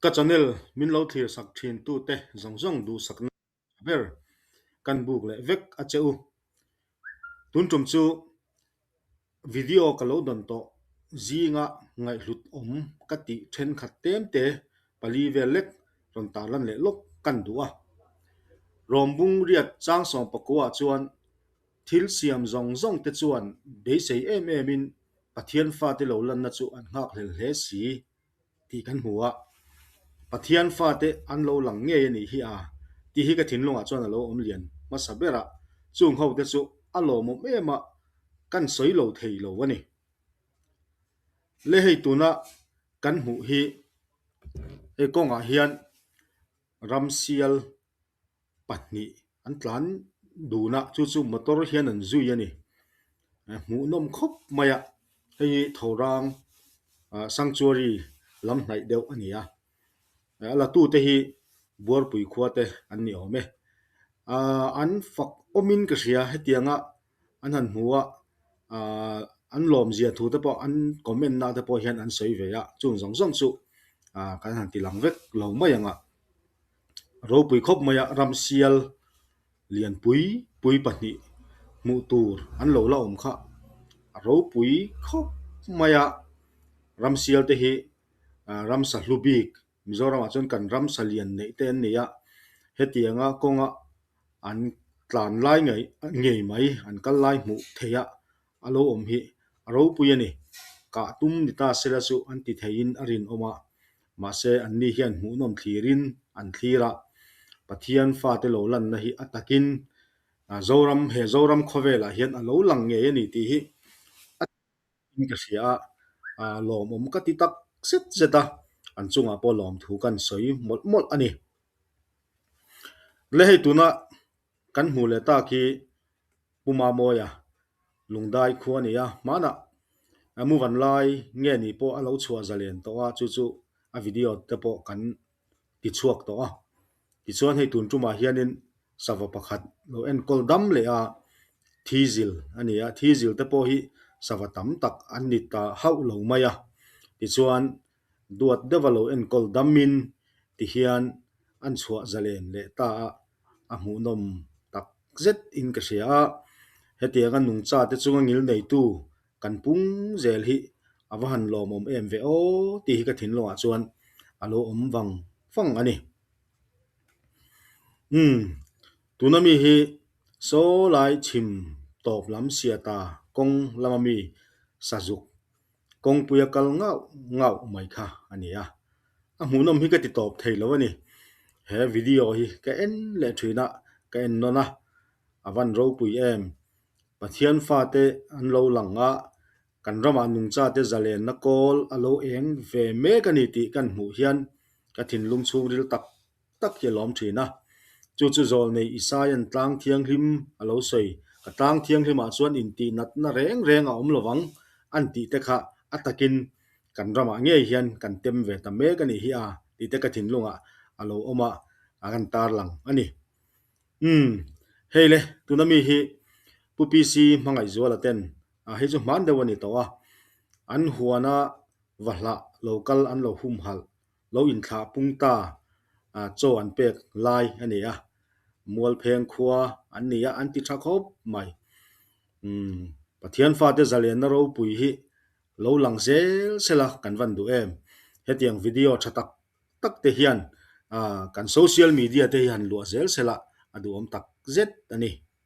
ka channel min lo thir sak thin tu te zong du sakna ber kan buk le vek a cheu tun tum chu video ka lo don to zinga ngai hlut ka ti then khat tem te pali ve lek ron ta lan le lok kan duwa rombung riat chang som pakwa chuan thil siam zong te chuan be sei em in pathian fa te lo lan na chu an ngak hlel hle si ti kan huwa pathian fa te an lo lang nge ni hi a ti hi ka thin longa chuan a lo om lian ma sabera chung ho te chu a lo mo ema kan soi lo thei lo wani le hei tuna kan hu hi e konga hian ramsial patni an tlan duna chu motor hian an zui ani mu nom khop maya hei thorang sanctuary lam hnai deuh ania ala tu te hi buar pui khwa te an ni ome an fak omin ka ria hetianga an han huwa an lom zia thu te po an comment na te po hian an soi ve ya chung zong chu kan han ti lang vek lo mai anga ro pui khop maya ramsial lian pui pahni mu tur an lo la om kha ro pui khop maya ramsial te hi ramsa hlubik mizoram achon kan ramsa lian nei te an nia hetianga konga an tlan lai ngei mai an kal lai mu theya alo om hi ro pui ani ka tum ni ta sela su an ti thein arin oma ma se an ni hian mu nom thirin an thira pathian fa te lo lan na hi atakin zoram khowela hian alo lang nge ani ti hi in ka sia lom om ka ti tak set zeta an chunga po lom thu kan soi mol ani le hei tuna kan hu le ta ki puma moya lungdai khuania mana amu van lai nge ni po alo chua zalen to a chu a video te po kan ti chuak to a ti chuan hei tun tuma hianin sawa pakhat lo en kol dam le a thizil ania thizil te po hi sawa tam tak an ni ta hau lo maya ti chuan duat devalo en kol damin ti hian an chua zalen le ta a mu nom tak zet in ka sia hetianga nung cha te chunga ngil nei tu kan pung zel hi awahan lomom em ve o ti hi ka thin longa chuan alo om fang ani tunami hi so lai chim top lam siata kong lamami sajuk kong puya kal ngau mai kha ania a hunom hi ka ti top thei lo ani he video hi ka en le thina ka en nona awan ro pui em pathian fa te an lo langa kan rama nung cha te zalen na kol alo eng ve me ka ni ti kan mu hian ka thin lung chung ril tak hi lom thina chu zol nei isayan tlang thiang hlim alo soi ka tlang thiang hlim a chuan in ti nat na reng a om lowang an ti te kha atakin kan rama nge hian kan tem ve ta me ka ni hi a ti te ka thin lunga alo oma akan tar lang ani hele tunami hi PPC mangai zuala ten he chu man dewani to a an huana wahla local an lo hum hal lo in thla pungta cho an pek lai ani a mual pheng khua an nia an ti thakop mai pathian fa te zalen na ro pui hi lo lang zel sela kan van du em hetiang video thatak tak te hian kan social media te hian lu zel sela adu om tak zet ani